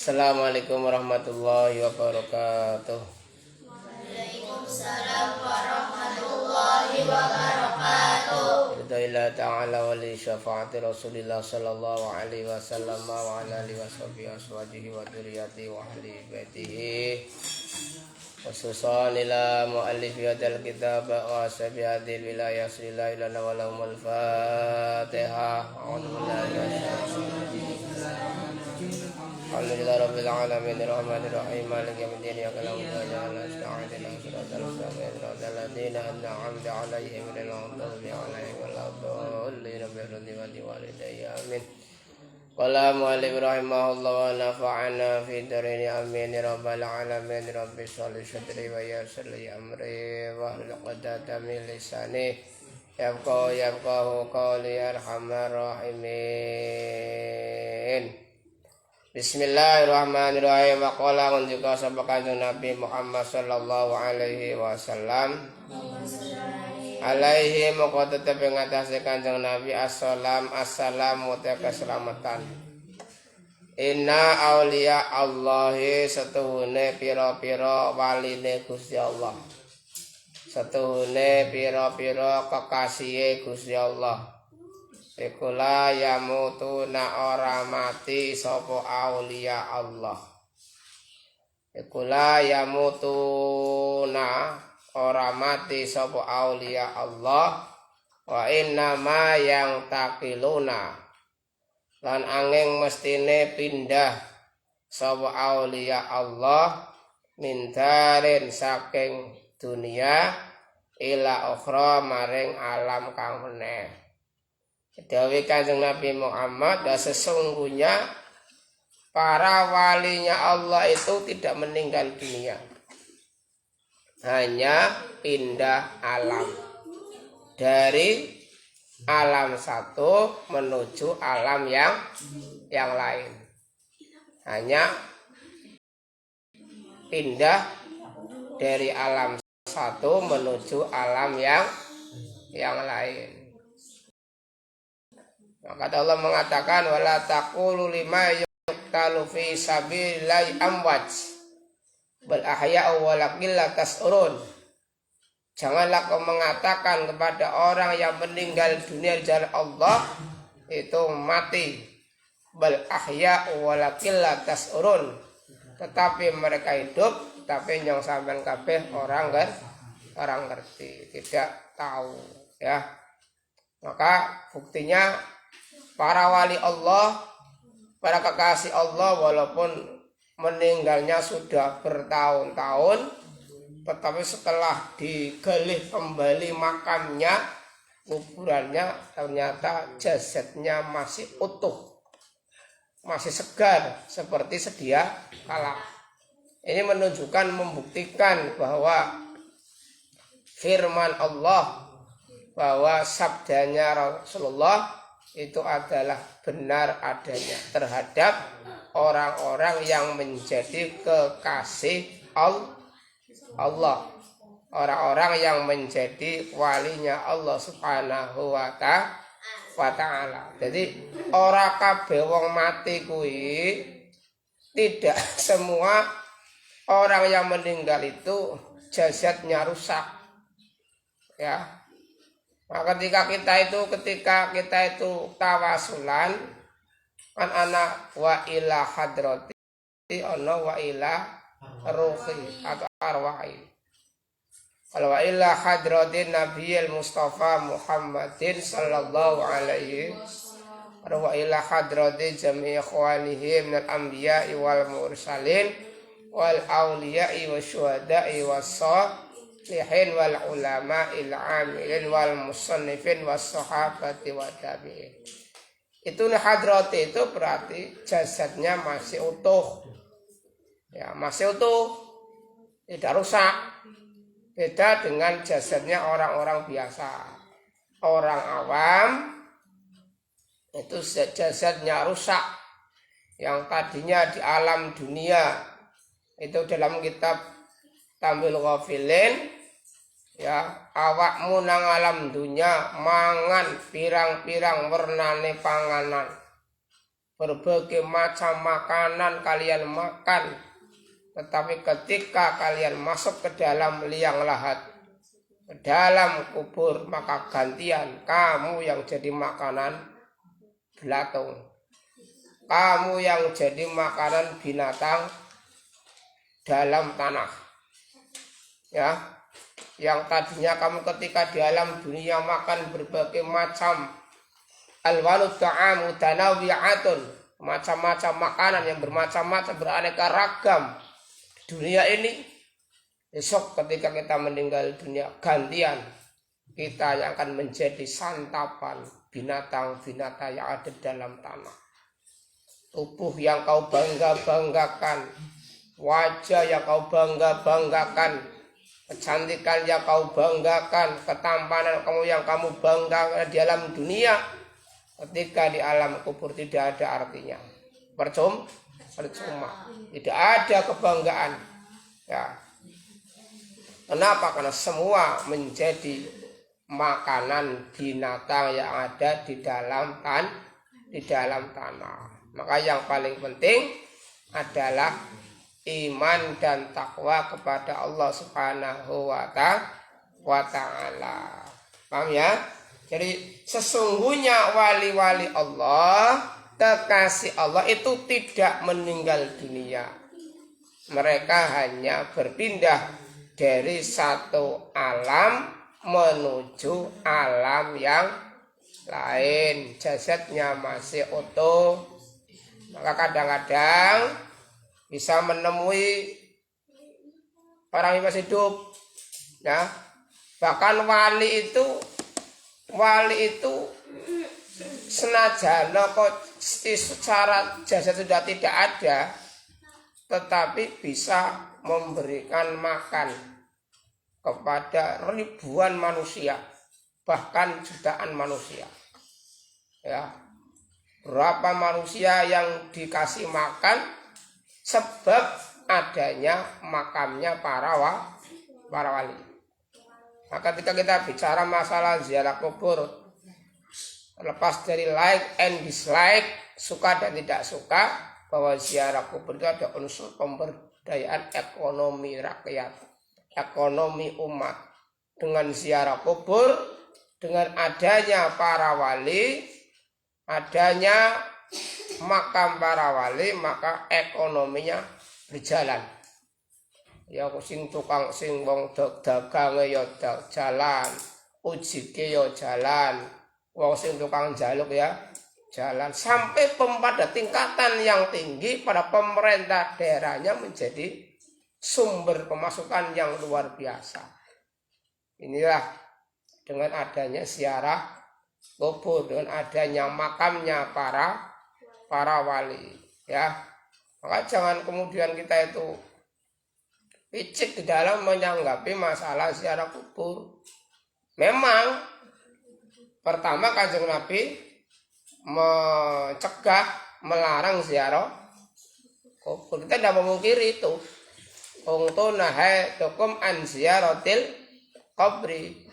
Assalamualaikum warahmatullahi wabarakatuh. Waalaikumsalam warahmatullahi wabarakatuh. Ridha ta'ala wali syafaati Rasulillah sallallahu alaihi wasallam wa ala alihi washabihi aswajihi wa dzurriyyati wa ahli baitihi. Khususan ila muallif hadal kitab wa ashabi hadil wilayah sallallahu ilana wa lahumul fatihah. Alhamdulillah rabbil alamin arrahmanir rahim maliki yaumiddin iyyaka na'budu wa iyyaka nasta'in ihdinas siratal mustaqim siratal ladzina an'amta 'alaihim ghairil maghdubi alaihim waladdallin amin. Qala mu'allif rahimahullah wa nafa'ana fi darini amin rabbal alamin rabbi sholli sadri wa yassir li amri wa hlul 'uqdatam min lisani yafqahu qawli arhamar rahimin. Bismillahirrahmanirrahim. Waqala juga sahabat kanjeng Nabi Muhammad sallallahu alaihi wasallam. Alaihi moko tetep ngatasi kanjeng Nabi assalamu ta keselamatan. Inna auliya Allahi setuhune pira-pira waline Gusti Allah. Setuhune pira-pira kekasihe Gusti Allah. Ikula yamutuna ora mati sapa aulia Allah. Ikula yamutuna ora mati sapa aulia Allah. Wa inna ma yang takiluna lan angin mestine pindah sapa aulia Allah mintarin saking dunia ila ukhra maring alam kang meneh. Dawuh Kanjeng Nabi Muhammad, dan sesungguhnya para walinya Allah itu tidak meninggal dunia, hanya pindah alam dari alam satu menuju alam yang lain, hanya pindah dari alam satu menuju alam yang lain. Maka Allah mengatakan wala taqulu lima yuqtalu fi sabilillahi amwat bal ahya'u walakin la tas'urun. Janganlah kau mengatakan kepada orang yang meninggal dunia di jalan Allah itu mati, bal ahya'u walakin la tas'urun, tetapi mereka hidup tapi yang sampean kabeh orang ngerti, tidak tahu ya. Maka buktinya para wali Allah, para kekasih Allah walaupun meninggalnya sudah bertahun-tahun, tetapi setelah digali kembali makamnya, kuburannya, ternyata jasadnya masih utuh, masih segar seperti sedia kala. Ini menunjukkan, membuktikan bahwa firman Allah, bahwa sabdanya Rasulullah itu adalah benar adanya terhadap orang-orang yang menjadi kekasih Allah, orang-orang yang menjadi walinya Allah subhanahu wa ta'ala. Jadi ora kabeh wong mati kuwi, tidak semua orang yang meninggal itu jasadnya rusak ya. Nah, ketika kita itu tawasulan kan anak wa ila hadrati ana wa ila ruhi atau arwahi. Kalau wa ila hadratin nabiyil mustafa Muhammadin sallallahu alaihi wa ila hadrati jami' ikhwanihi minal anbiya'i wal mursalin wal awliya'i wasyuhada'i lihin wal ulama il amilin wal musannifin was sahabati wa tabi'in. Itu hadrat itu berarti jasadnya masih utuh. Ya, masih utuh. Tidak rusak. Beda dengan jasadnya orang-orang biasa. Orang awam itu jasadnya rusak. Yang tadinya di alam dunia, itu dalam kitab Tambil Ghafilin ya, awakmu nang alam dunya mangan pirang-pirang wernane panganan, berbagai macam makanan kalian makan, tetapi ketika kalian masuk ke dalam liang lahat, ke dalam kubur, maka gantian kamu yang jadi makanan belatung, kamu yang jadi makanan binatang dalam tanah. Ya, yang tadinya kamu ketika di alam dunia makan berbagai macam alwanud ta'am mutanawwi'atun, macam-macam makanan yang bermacam-macam, beraneka ragam di dunia ini, besok ketika kita meninggal dunia, gantian kita yang akan menjadi santapan binatang-binatang yang ada dalam tanah. Tubuh yang kau bangga-banggakan, wajah yang kau bangga-banggakan, kecantikan yang kau banggakan, ketampanan kamu yang kamu banggakan di alam dunia, ketika di alam kubur tidak ada artinya. Percuma, tidak ada kebanggaan. Ya. Kenapa? Karena semua menjadi makanan binatang yang ada di dalam tanah. Maka yang paling penting adalah iman dan takwa kepada Allah Subhanahu wa ta'ala. Paham ya? Jadi sesungguhnya wali-wali Allah, kekasih Allah itu tidak meninggal dunia. Mereka hanya berpindah dari satu alam menuju alam yang lain. Jasadnya masih utuh. Maka kadang-kadang bisa menemui orang yang masih hidup. Ya. Bahkan wali itu senajan kok secara jasad sudah tidak ada, tetapi bisa memberikan makan kepada ribuan manusia, bahkan jutaan manusia. Ya, berapa manusia yang dikasih makan sebab adanya makamnya para wali. Maka ketika kita bicara masalah ziarah kubur, lepas dari like and dislike, suka dan tidak suka, bahwa ziarah kubur itu ada unsur pemberdayaan ekonomi rakyat, ekonomi umat. Dengan ziarah kubur, dengan adanya para wali, adanya makam para wali, maka ekonominya berjalan. Ya sing tukang sing wong dagang ya jalan, ujike ya jalan, wong sing tukang jaluk ya jalan, sampai pada tingkatan yang tinggi pada pemerintah daerahnya menjadi sumber pemasukan yang luar biasa. Inilah dengan adanya ziarah kubur, dengan adanya makamnya para wali, ya. Maka jangan kemudian kita itu picik di dalam menanggapi masalah ziarah kubur. Memang pertama Kanjeng Nabi mencegah, melarang ziarah kubur. Kita tidak memungkiri itu. Untu nahaytukum an ziyaratil qabri.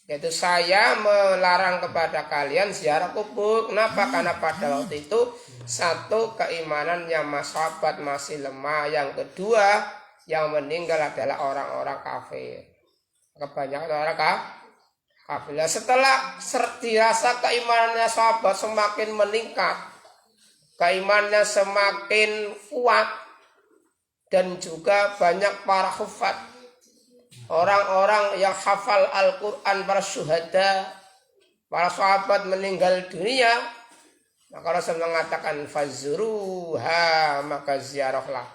Yaitu saya melarang kepada kalian ziarah kubur. Kenapa? Karena pada waktu itu satu, keimanannya sahabat masih lemah. Yang kedua, yang meninggal adalah orang-orang kafir. Kebanyakan orang kafir. Setelah dirasa keimanannya sahabat semakin meningkat, keimanannya semakin kuat, dan juga banyak para hufad, orang-orang yang hafal Al-Quran, para syuhada, para sahabat meninggal dunia, maka Rasul mengatakan fazuruha, maka ziarahlah.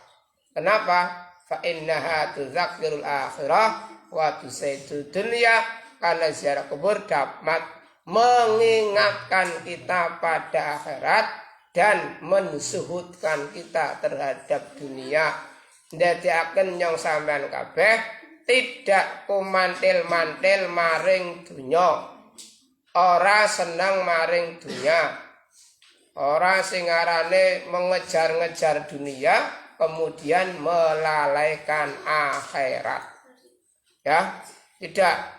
Kenapa? Fa innaha tudzakirul akhirah wa tusaitu dunya. Karena ziarah kubur dapat mengingatkan kita pada akhirat dan mensuhudkan kita terhadap dunia. Dadi akan yang sampean kabeh tidak kumantil-mantil maring dunya, ora senang maring dunya, ora sing arane mengejar-ngejar dunia kemudian melalaikan akhirat. Ya, tidak.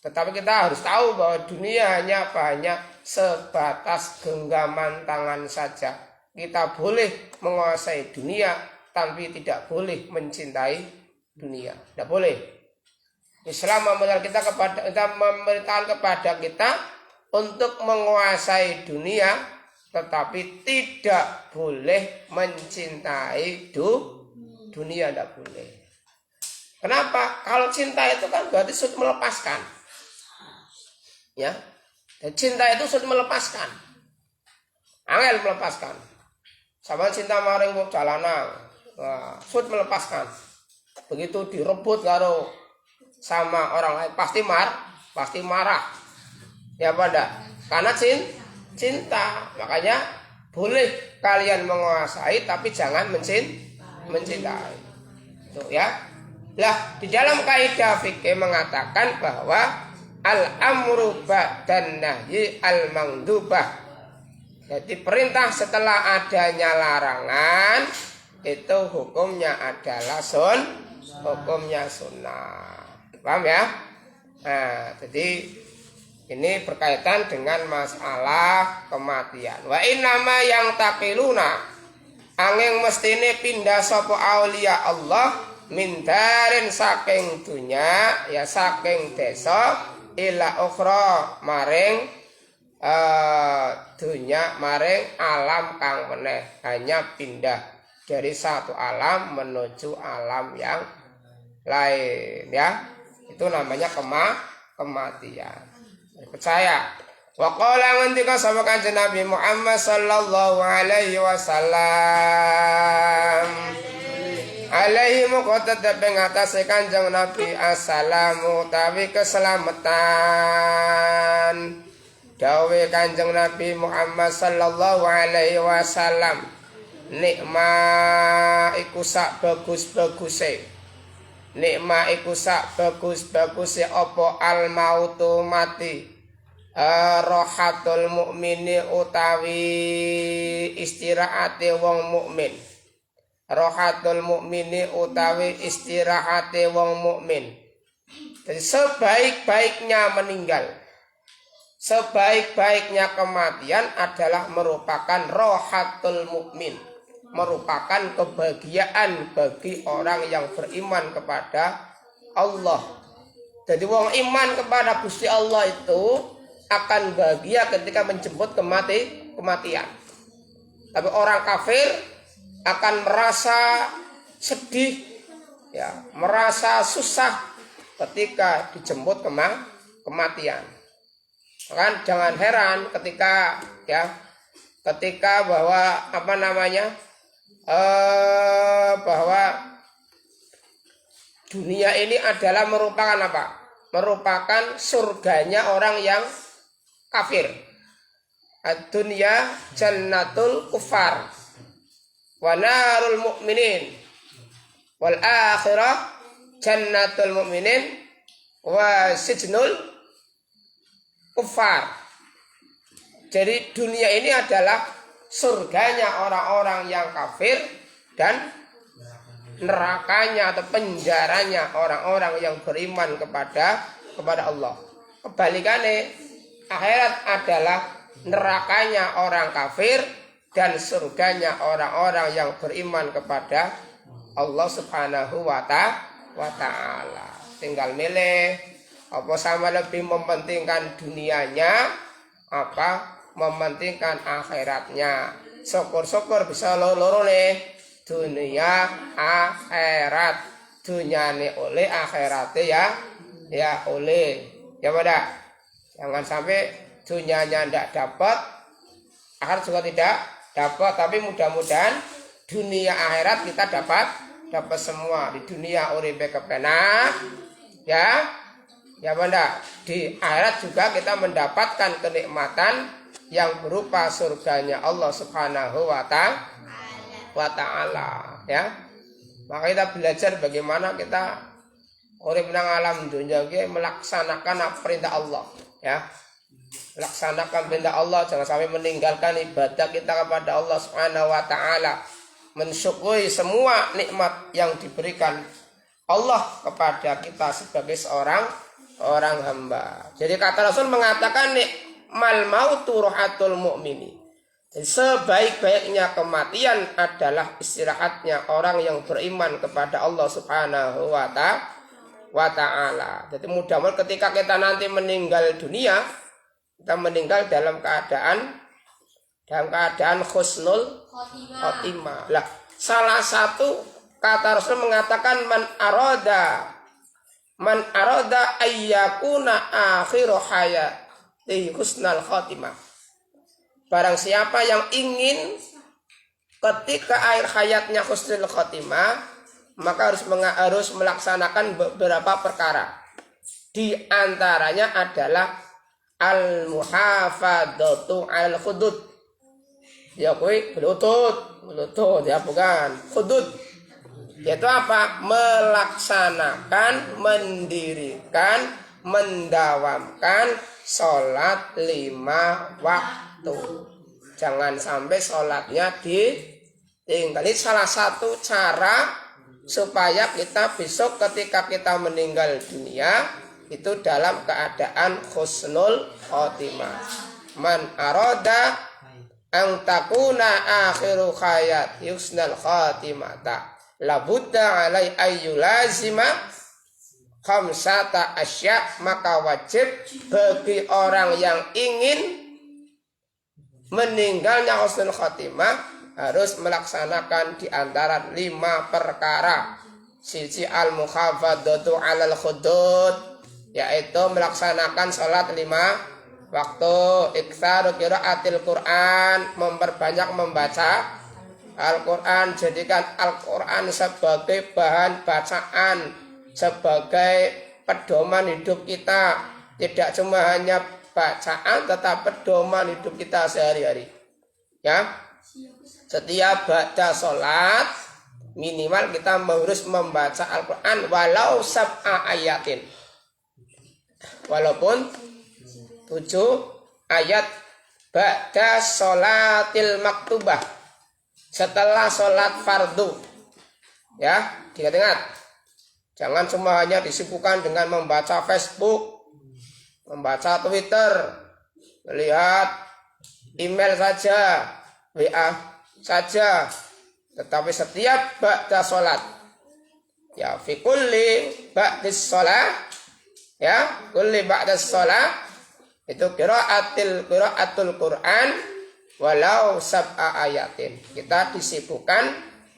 Tetapi kita harus tahu bahwa dunia hanya sebatas genggaman tangan saja. kita boleh menguasai dunia, tapi tidak boleh mencintai dunia. Tidak boleh. Islam memerintahkan kepada kita untuk menguasai dunia, tetapi tidak boleh mencintai dunia. Tidak boleh. Kenapa? Kalau cinta itu kan berarti sudah melepaskan. Ya, dan cinta itu sudah melepaskan. Angel melepaskan. Sama cinta maring wong jalanan, sudah melepaskan. Begitu direbut karo sama orang lain pasti marah. Ya pada, karena cinta. Makanya boleh kalian menguasai tapi jangan mencintai. Tuh ya. Lah di dalam kaidah fikih mengatakan bahwa al-amru ba'dan nahyi al-mandubah. Jadi perintah setelah adanya larangan itu hukumnya adalah hukumnya sunnah. Paham ya? Nah, jadi ini berkaitan dengan masalah kematian. Wa innama yang taqiluna angin mestine pindah sapa aulia Allah mindarin saking dunya ya saking desa ila ukhra maring dunya maring alam kang meneh, hanya pindah dari satu alam menuju alam yang lain ya. Itu namanya kematian. Percaya. Wa qala ngendika sapa Kanjeng Nabi Muhammad sallallahu alaihi wasallam. Alaihi muqaddad pengatase Kanjeng Nabi assalamu tawi keselamatan. Dawe Kanjeng Nabi Muhammad sallallahu alaihi wasallam, nikma iku sak bagus-baguse. Nikma iku sak bagus-baguse apa al mautu mati. Rohatul mukmini utawi istirahate wong mukmin. Rohatul mukmini utawi istirahate wong mukmin. Jadi sebaik-baiknya meninggal, sebaik-baiknya kematian adalah merupakan rohatul mukmin, merupakan kebahagiaan bagi orang yang beriman kepada Allah. Jadi wong iman kepada Gusti Allah itu akan bahagia ketika menjemput kematian. Tapi orang kafir akan merasa sedih, ya, merasa susah ketika dijemput kematian. Kan jangan heran ketika bahwa bahwa dunia ini adalah merupakan apa? Merupakan surganya orang yang kafir. Ad-dunya jannatul kufar wa narul mu'minin wal akhirah jannatul mu'minin wa sijnul kufar. Jadi dunia ini adalah surganya orang-orang yang kafir dan nerakanya atau penjaranya orang-orang yang beriman kepada Allah. Kebalikannya, akhirat adalah nerakanya orang kafir dan surganya orang-orang yang beriman kepada Allah Subhanahu wa ta'ala. Tinggal milih apa sama lebih mementingkan dunianya apa mementingkan akhiratnya. Syukur-syukur bisa loro nih, dunia akhirat. Dunyane oleh akhiratnya ya oleh. Ya pada jangan sampai dunianya tidak dapat, akhirat juga tidak dapat. Tapi mudah-mudahan dunia akhirat kita dapat semua. Di dunia uripe kepenak ya pada di akhirat juga kita mendapatkan kenikmatan yang berupa surganya Allah Subhanahu wa ta'ala ya. Maka kita belajar bagaimana kita urip nang alam dunia melaksanakan perintah Allah ya. Laksanakan perintah Allah, jangan sampai meninggalkan ibadah kita kepada Allah Subhanahu wa ta'ala. Mensyukuri semua nikmat yang diberikan Allah kepada kita sebagai seorang hamba. Jadi kata Rasul mengatakan mal mautu rohatul mu'mini. Sebaik-baiknya kematian adalah istirahatnya orang yang beriman kepada Allah Subhanahu wa Ta'ala. Jadi mudah-mudahan ketika kita nanti meninggal dunia, kita meninggal dalam keadaan husnul khotimah. Lah, salah satu kata Rasul mengatakan man arada ayyakuna akhiru hayati husnal khotimah. Barang siapa yang ingin ketika akhir hayatnya husnul khotimah, maka harus melaksanakan beberapa perkara. Di antaranya adalah al-muhafadzatu al-hudud. Ya kuwi belutut ya bukan hudud. Yaitu apa? Melaksanakan, mendirikan, mendawamkan sholat 5 waktu. Jangan sampai sholatnya ditinggali. Salah satu cara supaya kita besok ketika kita meninggal dunia itu dalam keadaan husnul khotimah. Man arada ang takuna akhiru hayat husnul khotimata labudda alai ayyulazima khamsata asya, maka wajib bagi orang yang ingin meninggalnya husnul khotimah harus melaksanakan di antara 5 perkara. Siji al-muhafadzatu 'alal hudud, yaitu melaksanakan salat 5 waktu. Iktsaru qiraatil Quran, memperbanyak membaca Al-Quran. Jadikan Al-Quran sebagai bahan bacaan, sebagai pedoman hidup kita. Tidak cuma hanya bacaan, tetapi pedoman hidup kita sehari-hari. Ya, setiap baca sholat minimal kita harus membaca Al-Quran walau sab'a ayatin, walaupun 7 ayat ba'da sholatil maktubah, setelah sholat fardu. Ya, diingat-ingat, jangan cuma hanya disibukkan dengan membaca Facebook, membaca Twitter, melihat email saja, WA saja, tetapi setiap ba'da sholat, ya fi kulli ba'dis sholat, ya kulli ba'das sholat itu qiraatul Quran walau sab'a ayatin. Kita disibukkan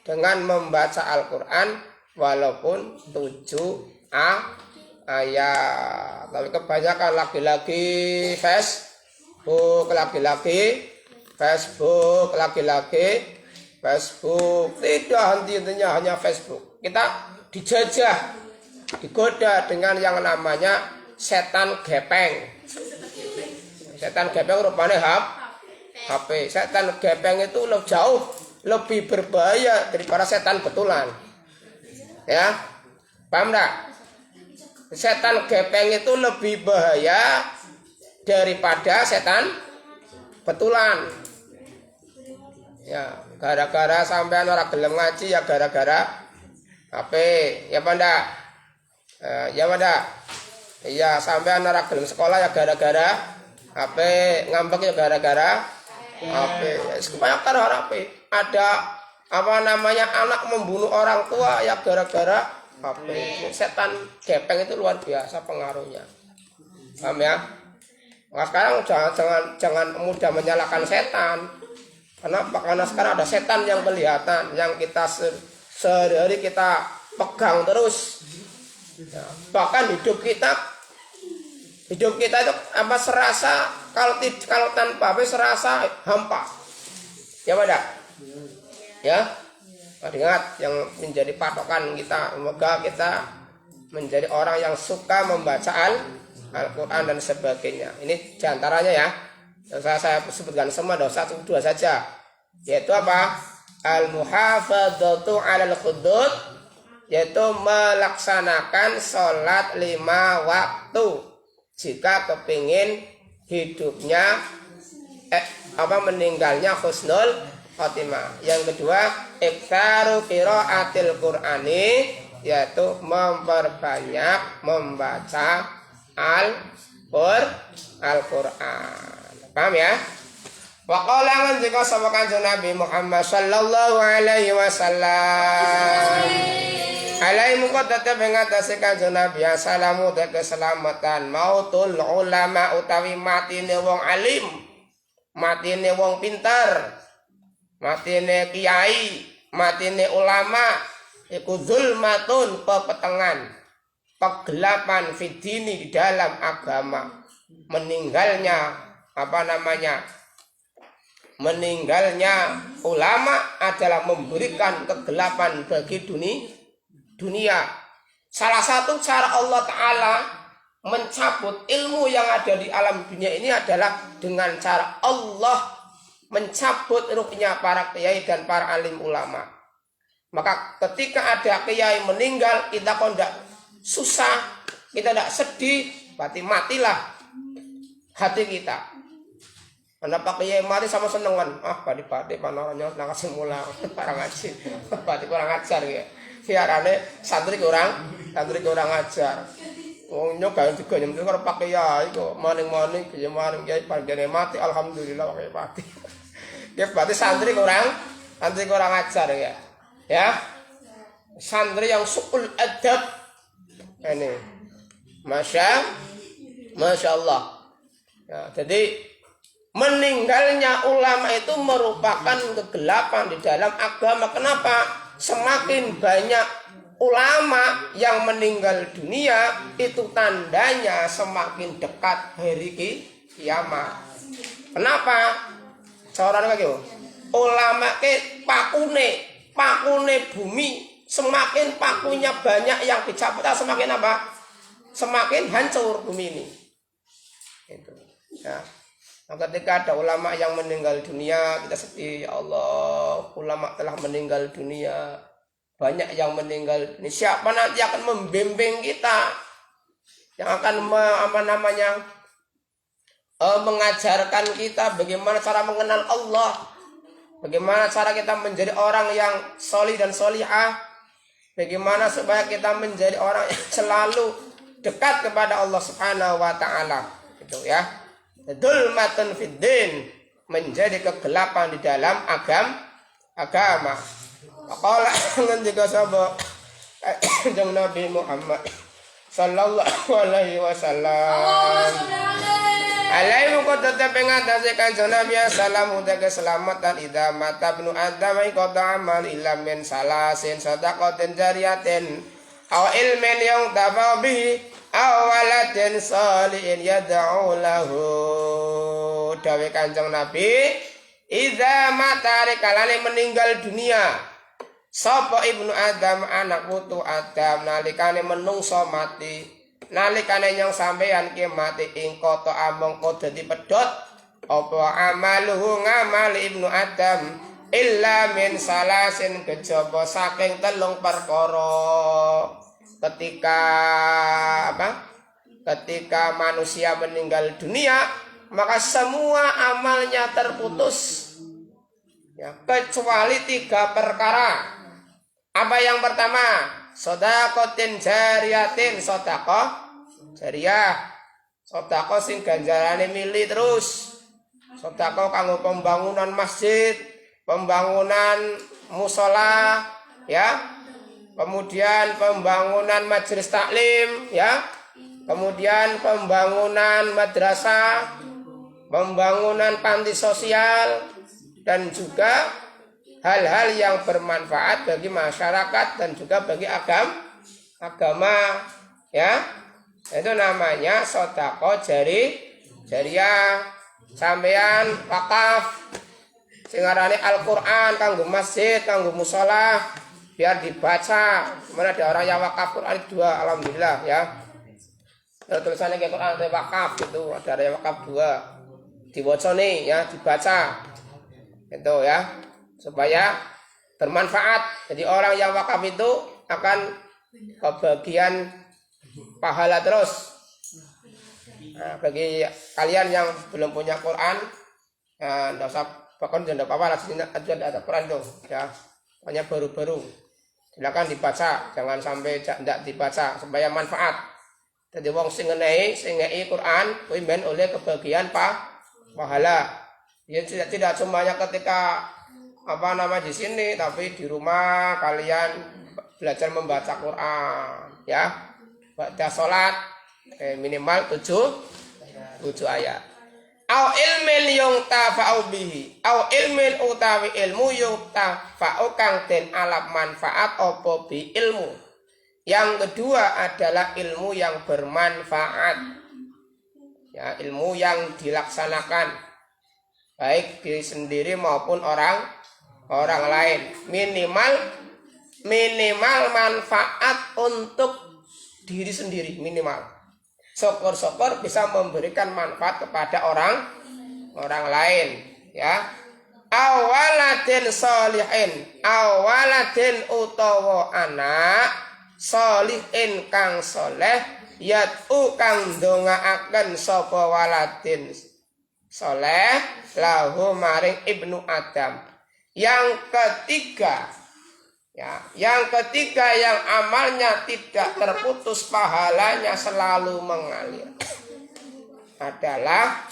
dengan membaca Al-Quran walaupun 7 ayat. Tapi kebanyakan lagi-lagi Facebook, tidak henti-hentinya hanya Facebook. Kita dijajah, digoda dengan yang namanya setan gepeng. Setan gepeng rupanya HP. Setan gepeng itu jauh lebih berbahaya daripada setan betulan. Ya, paham enggak? Setan gepeng itu lebih bahaya daripada setan betulan. Ya, gara-gara sampean ora gelem ngaji ya gara-gara HP. Ya apa enggak? Ya apa enggak? Iya, sampean ora gelem sekolah ya gara-gara HP, ngambek ya gara-gara HP. Kebanyakan HP. Ada anak membunuh orang tua ya gara-gara HP. Setan gepeng itu luar biasa pengaruhnya. Paham ya? Nah, sekarang jangan mudah menyalahkan setan. Kenapa? Karena sekarang ada setan yang kelihatan, yang kita sehari-hari kita pegang terus. Ya, bahkan hidup kita itu apa serasa kalau tanpa apa serasa hampa. Ya pada? Ya. Ingat yang menjadi patokan kita, semoga kita menjadi orang yang suka membaca Al-Quran dan sebagainya. Ini diantaranya ya. Saya sebutkan semua dosa 2 saja. Yaitu apa? Al-muhafadzatu 'alal hudud, yaitu melaksanakan sholat 5 waktu. Jika kepingin hidupnya meninggalnya husnul khotimah. Yang kedua, iktsaru qiraatil Qur'ani, yaitu memperbanyak membaca Al-Qur'an. Paham ya? Wa qala ngendika sapa Kanjeng Nabi Muhammad sallallahu alaihi wasallam. Alaihi muka tetep ing atase Kanjeng Nabi assalamu te keselamatan mautul ulama utawi matine wong alim, matine wong pinter, matine kiai, matine ulama iku zulmatun pepetengan, kegelapan fidini di dalam agama. Meninggalnya meninggalnya ulama adalah memberikan kegelapan bagi dunia. Salah satu cara Allah Ta'ala mencabut ilmu yang ada di alam dunia ini adalah dengan cara Allah mencabut ruhnya para kiai dan para alim ulama. Maka ketika ada kiai meninggal, kita kok tidak susah, kita tidak sedih, berarti matilah hati kita. Anda pakai mati sama senengan, badi-badi panornya nak kasih mula para ngaji, badi kurang ajar ya. Siarane santri kurang ajar. Wong nyoba juga nyemplung karo pakai ya iku maning-maning kiye maring kiai panjene mati alhamdulillah pakai mati. Ya berarti santri kurang ajar ya. Ya. Santri yang suul adab ini. Masya Allah. Ya, jadi meninggalnya ulama itu merupakan kegelapan di dalam agama. Kenapa? Semakin banyak ulama yang meninggal dunia, itu tandanya semakin dekat hari kiamat. Kenapa? Corane kaki ulama ke pakune bumi, semakin pakunya banyak yang dicabut, semakin apa? Semakin hancur bumi ini. Itu. Ya. Nah, ketika ada ulama yang meninggal dunia, kita sedih, ya Allah, ulama telah meninggal dunia. Banyak yang meninggal dunia. Siapa nanti akan membimbing kita? Yang akan mengajarkan kita bagaimana cara mengenal Allah, bagaimana cara kita menjadi orang yang solih dan solihah, bagaimana supaya kita menjadi orang yang selalu dekat kepada Allah Subhanahu wa Ta'ala. Itu ya. Dzulmatun fiddin, menjadi kegelapan di dalam agama. Qala ngendika sapa Kanjeng Nabi Muhammad sallallahu alaihi wasallam. Alaihi muka tetap mengatasi Kanjeng Nabi assalamu te keselamatan idza mata ibnu adam qada amal illa min salasin sadaqatin jariyatin aw ilmin yang tafa bihi awaladin salihin yad'u lahu. Dawe Kanjeng Nabi idza mata kalane meninggal dunia sapa ibnu adam anak putu adam nalikane menungso mati, nalikane nyong sampeyan ki mati ing kota amangka dadi pedhot apa amaluhu ngamal ibnu adam illa min salasin kejaba saking telung perkara. Ketika manusia meninggal dunia, maka semua amalnya terputus ya, kecuali 3 perkara. Apa yang pertama? Shadaqatin jariyatin, sedekah jariyah, sedekah sing ganjarane mili terus, sedekah kanggo pembangunan masjid, pembangunan mushola ya, kemudian pembangunan majelis taklim ya, kemudian pembangunan madrasah, pembangunan panti sosial, dan juga hal-hal yang bermanfaat bagi masyarakat dan juga bagi agama ya. Itu namanya sedekah jariyah. Sampeyan wakaf sing arane Al-Qur'an kanggo masjid, kanggo mushola biar dibaca. Mana ada orang yang wakaf Quran 2, alhamdulillah ya. Kalau tulisannya kayak Quran ada wakaf gitu, ada yang wakaf 2 dibaca nih ya, dibaca itu ya, supaya bermanfaat. Jadi orang yang wakaf itu akan kebagian pahala terus. Nah, bagi kalian yang belum punya Quran, tidak usah bahkan tidak apa-apa, ada Quran tuh ya, hanya baru-baru. Silakan dibaca, jangan sampai tidak dibaca supaya manfaat. Jadi wong sing ngei Quran kuwi men oleh kebagian pahala. Ya tidak semuanya ketika di sini, tapi di rumah kalian belajar membaca Quran, ya. Baca salat minimal 7 ayat. Au ilmin yuntafa'u bihi, au ilmin utawi ilmu yuntafa'u kang den alap manfaat apa bi ilmu. Yang kedua adalah ilmu yang bermanfaat, ya, ilmu yang dilaksanakan baik diri sendiri maupun orang lain. Minimal manfaat untuk diri sendiri, minimal. Syukur-syukur bisa memberikan manfaat kepada orang lain, ya. Awaladin sholihin, awaladin utawa anak sholihin kang soleh, yad'u kang ndongaaken sapa waladin soleh lahu maring ibnu Adam. Yang ketiga, ya, yang amalnya tidak terputus, pahalanya selalu mengalir, adalah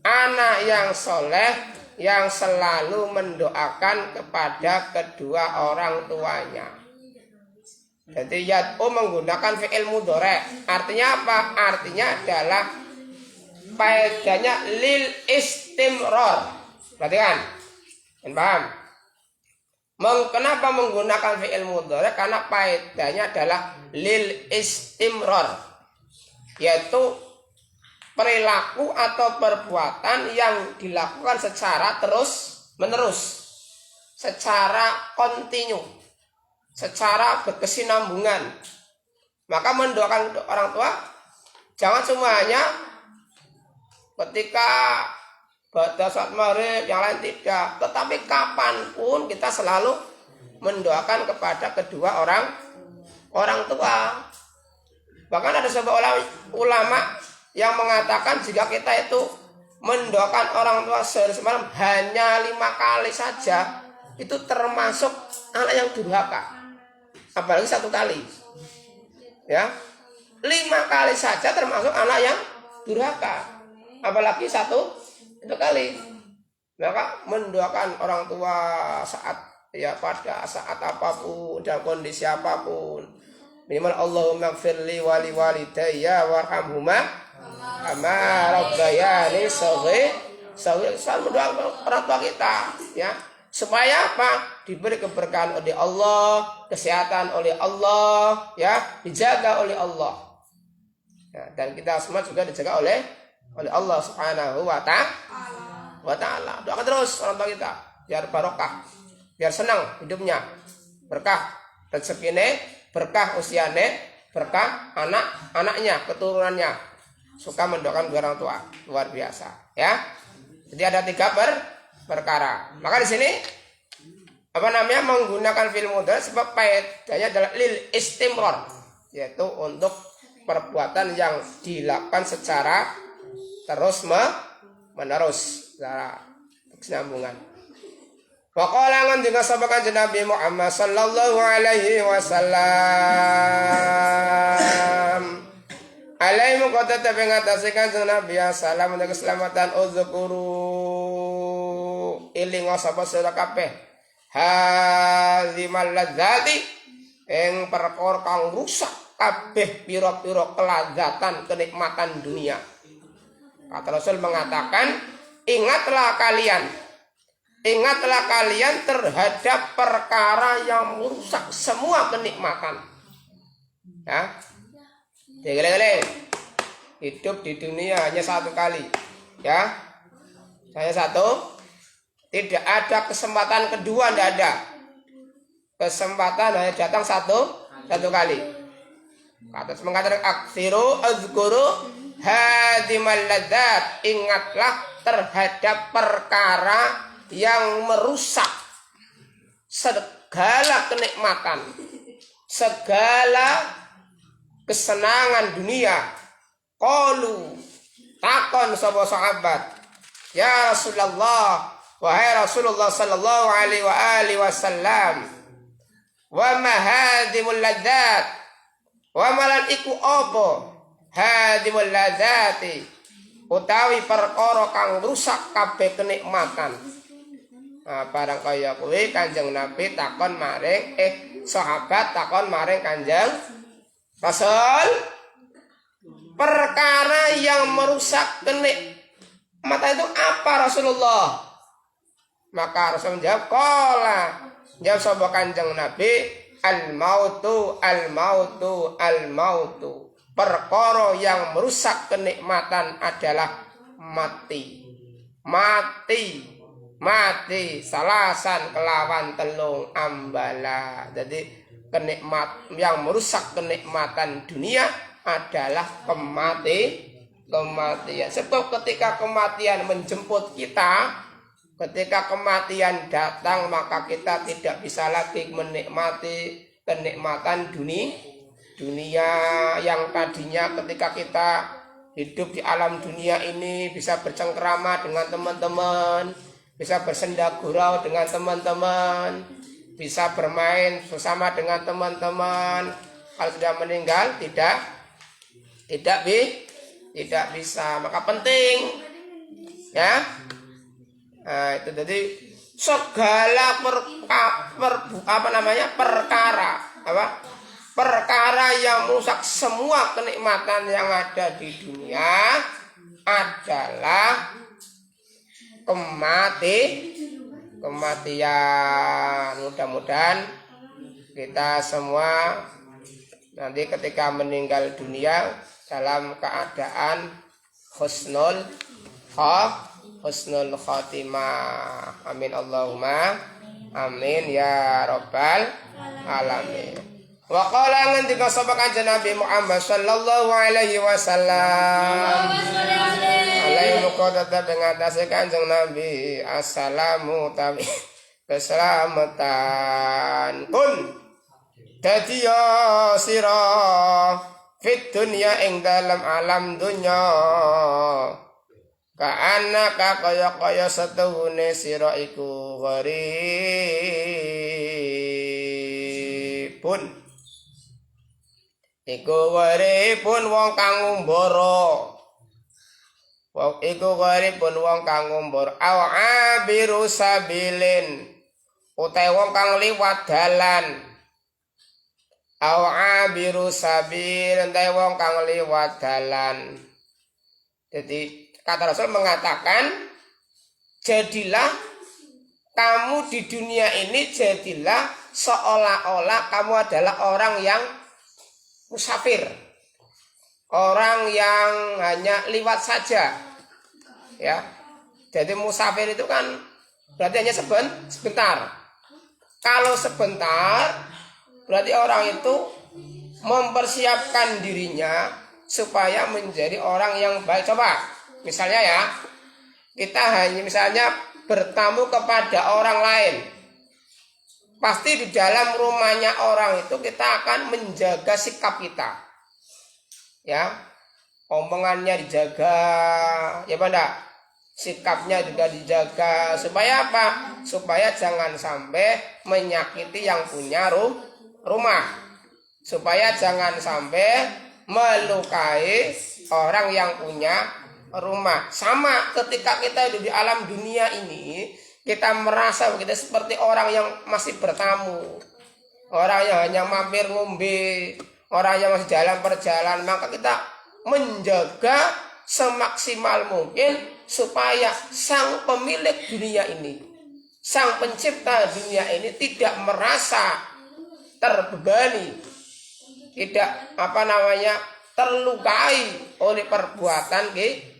anak yang soleh yang selalu mendoakan kepada kedua orang tuanya. Jadi yad'u menggunakan fi'il mudhari'. Artinya apa? Artinya adalah faedahnya lil istimrar. Perhatikan. Paham? Kenapa menggunakan fi'il mudhari'? Karena faedahnya adalah lil istimrar, yaitu perilaku atau perbuatan yang dilakukan secara terus menerus, secara kontinu, secara berkesinambungan. Maka mendoakan orang tua jangan semuanya ketika pada saat maghrib, yang lain tidak. Tetapi kapanpun kita selalu mendoakan kepada kedua orang tua. Bahkan ada sebuah ulama yang mengatakan jika kita itu mendoakan orang tua sehari semalam hanya 5 kali saja, itu termasuk anak yang durhaka. Apalagi 1 kali, ya, 5 kali saja termasuk anak yang durhaka, apalagi 1 kali. Maka mendoakan orang tua pada saat apapun dan kondisi apapun, minimal Allahumma gfirli wali walidayya warhamhuma kama rabbayani shaghira. Selalu mendoakan orang tua kita, ya, supaya apa? Diberi keberkahan oleh Allah, kesehatan oleh Allah, ya, dijaga oleh Allah, ya, dan kita semua juga dijaga oleh Allah Subhanahu wa ta'ala. Doakan terus orang tua kita biar barokah, biar senang hidupnya, berkah rezekine, berkah usiane, berkah anak-anaknya, keturunannya. Suka mendoakan orang tua, luar biasa, ya. Jadi ada 3 perkara. Maka di sini menggunakan fi'il mudhari' sebab faedahnya adalah lil istimrar, yaitu untuk perbuatan yang dilakukan secara terus menerus, secara kesinambungan. Waqala ngendika sapa Kanjeng Nabi Muhammad sallallahu alaihi wasallam, alaihi muqaddata tapi ngatasi Kanjeng Nabi salam untuk keselamatan, uzkuru iling sapa sira kabeh hazimal ladzati ing perkara kang rusak kabeh pira-pira kelazatan kenikmatan dunia. Kata Rasul mengatakan, ingatlah kalian terhadap perkara yang merusak semua kenikmatan. Ya, geleng-geleng. Hidup di dunia hanya 1 kali, ya, hanya 1. Tidak ada kesempatan kedua, tidak ada. Kesempatan hanya datang satu kali. Kata mengatakan aksiru azkuru hadimal ladzat, ingatlah terhadap perkara yang merusak segala kenikmatan, segala kesenangan dunia. Qalu, takon sapa sahabat, ya Rasulullah, wahai Rasulullah sallallahu alaihi wasallam, wa ma hadimul ladzat, wa malan iku apa hadimul ladzati, utawi perkara kang rusak kabeh kenikmatan. Nah, barang kaya kuwi Kanjeng Nabi takon maring sahabat takon maring Kanjeng Rasul, perkara yang merusak kenikmatan itu apa Rasulullah? Maka Rasul menjawab, jawab sapa Kanjeng Nabi, al-mautu, al-mautu, al-mautu. Perkara yang merusak kenikmatan adalah mati. Mati salasan kelawan telung ambala. Jadi yang merusak kenikmatan dunia adalah kematian. Sebab ketika kematian menjemput kita, ketika kematian datang, maka kita tidak bisa lagi menikmati kenikmatan dunia yang tadinya ketika kita hidup di alam dunia ini bisa bercengkrama dengan teman-teman, bisa bersenda gurau dengan teman-teman, bisa bermain bersama dengan teman-teman. Kalau sudah meninggal tidak bisa. Maka penting ya. Nah, itu jadi segala perkara yang merusak semua kenikmatan yang ada di dunia adalah kematian. Mudah-mudahan kita semua nanti ketika meninggal dunia dalam keadaan husnul khatimah. Amin Allahumma amin ya rabbal alamin. Wa qala ngendika sapa Kanjeng Nabi Muhammad sallallahu alaihi wasallam, alaihi muqaddata bengatase Kanjeng Nabi, assalamu tabi keselamatan kun dadi ya sira fit dunya ing dalam alam dunya, ka'annaka kaya setuhune sira iku gharibun. Iku gharibun wong kang ngumbara. Iku gharibun wong kang ngumbara. Aw abiru sabilin, utawa wong kang liwat dalan. Aw abiru sabil, utawa wong kang liwat dalan. Jadi kata Rasul mengatakan, jadilah kamu di dunia ini, jadilah seolah-olah kamu adalah orang yang musafir, orang yang hanya liwat saja, ya. Jadi musafir itu kan berarti hanya sebentar. Kalau sebentar, berarti orang itu mempersiapkan dirinya supaya menjadi orang yang baik. Coba, misalnya ya, kita hanya misalnya bertamu kepada orang lain. Pasti di dalam rumahnya orang itu kita akan menjaga sikap kita. Ya. Omongannya dijaga, ya Banda. Sikapnya juga dijaga. Supaya apa? Supaya jangan sampai menyakiti yang punya rumah. Supaya jangan sampai melukai orang yang punya rumah. Sama ketika kita hidup di alam dunia ini, kita merasa kita seperti orang yang masih bertamu, orang yang hanya mampir ngombe, orang yang masih jalan perjalanan. Maka kita menjaga semaksimal mungkin supaya sang pemilik dunia ini, sang pencipta dunia ini tidak merasa terbebani, tidak terlukai oleh perbuatan kita.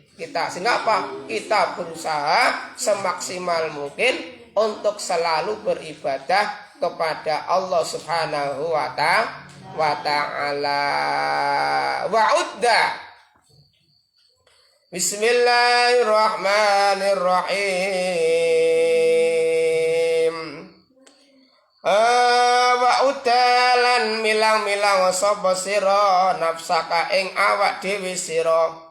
Sehingga apa? Kita berusaha semaksimal mungkin untuk selalu beribadah kepada Allah Subhanahu wa ta'ala. Wa'udda. Bismillahirrahmanirrahim. Wa'uddalan milang-milang sapa sira nafsaka ing awak dhewe sira.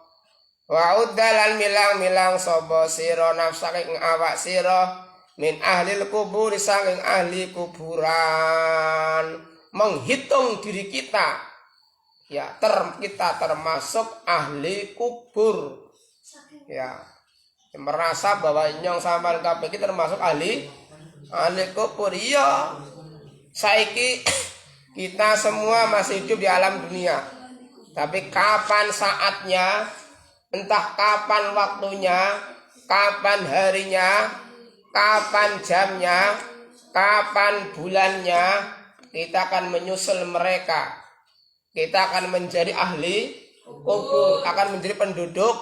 Wa uddalan milang-milang sapa sira nafsake ing awak sira min ahlil kubur, saking ahli kuburan. Menghitung diri kita, ya kita termasuk ahli kubur. Ya, merasa bahwa nyong sampean kabeh iki termasuk ahli kubur. Iya. Saiki kita semua masih hidup di alam dunia. Tapi kapan saatnya, entah kapan waktunya, kapan harinya, kapan jamnya, kapan bulannya, kita akan menyusul mereka. Kita akan menjadi ahli kubur, akan menjadi penduduk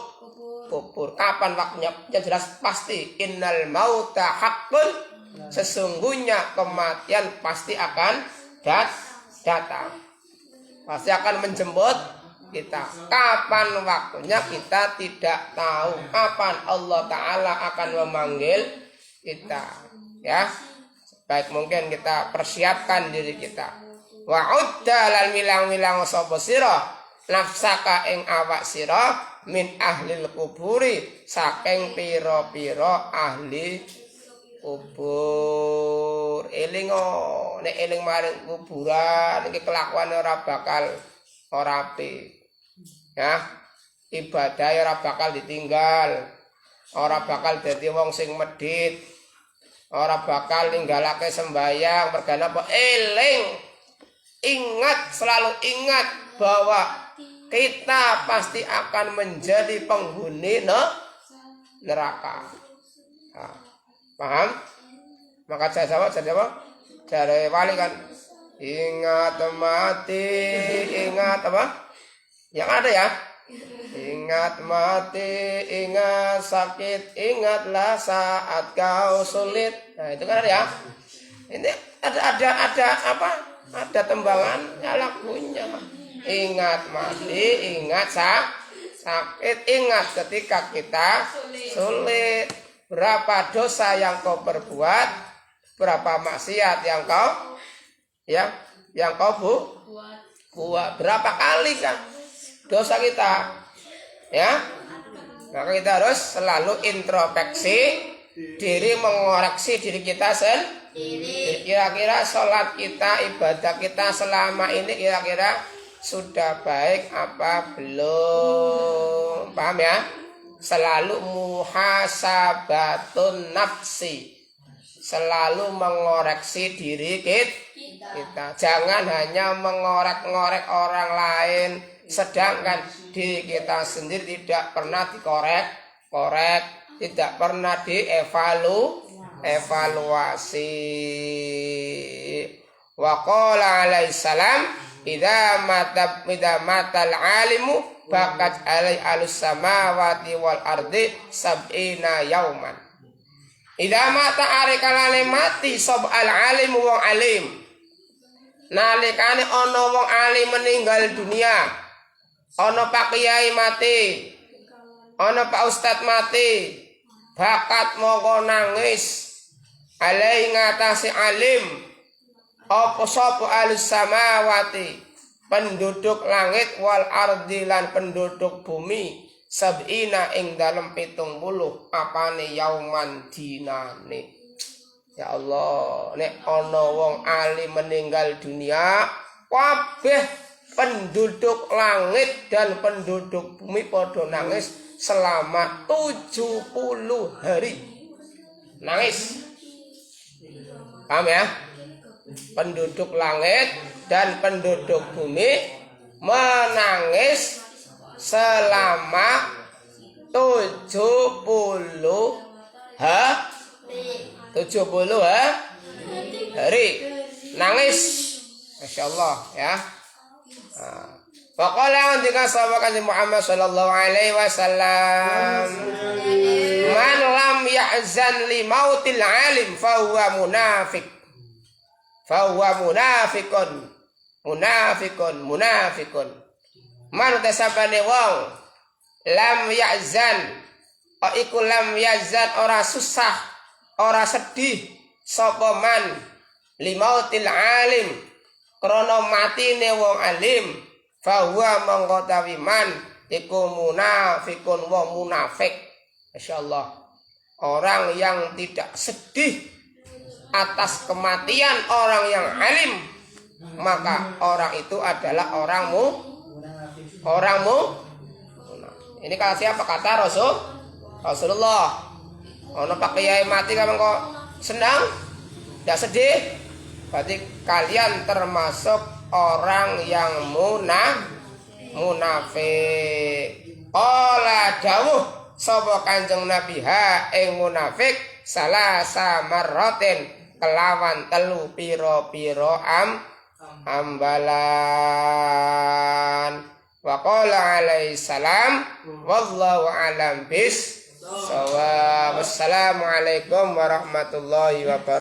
kubur. Kapan waktunya? Yang jelas pasti. Innal mauta haqqun. Sesungguhnya kematian pasti akan datang. Pasti akan menjemput kita. Kapan waktunya kita tidak tahu. Kapan Allah Ta'ala akan memanggil kita. Ya. Baik mungkin kita persiapkan diri kita. Wa'udda lan milang-milang sapa sira nafsaka ing awak sira min ahlil kuburi saking pira-pira ahli kubur. Eling nek eling maring kuburan iki kelakuan ora bakal ora apik. Ya. Ibadah ora bakal ditinggal. Ora bakal dadi wong sing medhit. Ora bakal ninggalake sembahyang mergane apa? Eling. Ingat, selalu ingat bahwa kita pasti akan menjadi penghuni neraka. Nah, paham? Maka saya jadi apa? Jadi wali kan ingat mati, ingat apa? Yang ada ya. Ingat mati, ingat sakit, ingatlah saat kau sulit. Nah itu kan ada ya. Ini ada apa? Ada tembangan lagunya. Ingat mati, ingat sakit, ingat ketika kita sulit. Berapa dosa yang kau perbuat, berapa maksiat yang kau buat, berapa kali kan dosa kita. Ya, maka kita harus selalu introspeksi diri, mengoreksi diri kita sendiri. Kira-kira sholat kita, ibadah kita selama ini kira-kira sudah baik apa belum? Paham ya? Selalu muhasabatun nafsi, selalu mengoreksi diri kita. Jangan hanya mengorek-ngorek orang lain, sedangkan diri kita sendiri tidak pernah dikorek, tidak pernah dievaluasi. Wa qala alaihi salam, idza matal alimu bakat alai alus samawati wal ardi sab'ina yauman. Idza mata arikalane mati sab al alimu wong alim. Nalikane ana wong alim meninggal dunia, ana Pak Kiai mati, ana Pak Ustad mati, bakat moko nangis alai ngatasi alim apa sapa alus samawati penduduk langit wal ardi lan penduduk bumi sab'ina ing dalem 70 apane yauman dinane. Ya Allah, nek ana wong alim meninggal dunia, kabeh penduduk langit dan penduduk bumi padha nangis selama 70 hari. Nangis. Paham ya? Penduduk langit dan penduduk bumi menangis selama 70 hari nangis. Masya Allah ya. Faqala andika sahabat Kanjeng Muhammad sallallahu alaihi wasallam, man lam ya'zan li mautil alim fa huwa munafiq. Fa huwa munafiqun. Man tasabane wong lam ya'zan, iku lam ya'zan ora susah, ora sedih sapa man li mautil alim krana matine wong alim. Fahuwa mengkotawi man iku munafikun wa munafik. Masyaallah. Orang yang tidak sedih atas kematian orang yang alim, maka orang itu adalah orang munafik. Ini kata siapa? Kata Rasulullah. Ono Pak Kiai mati kamu kok senang? Tidak sedih? Berarti kalian termasuk orang yang munafik. Ola dawuh sapa Kanjeng Nabi ha ing munafik salasa marratin kelawan telu pira-pira ambalan. Wa qala alaihi salam wallahu alam bis. Wassalamualaikum warahmatullahi wabarakatuh.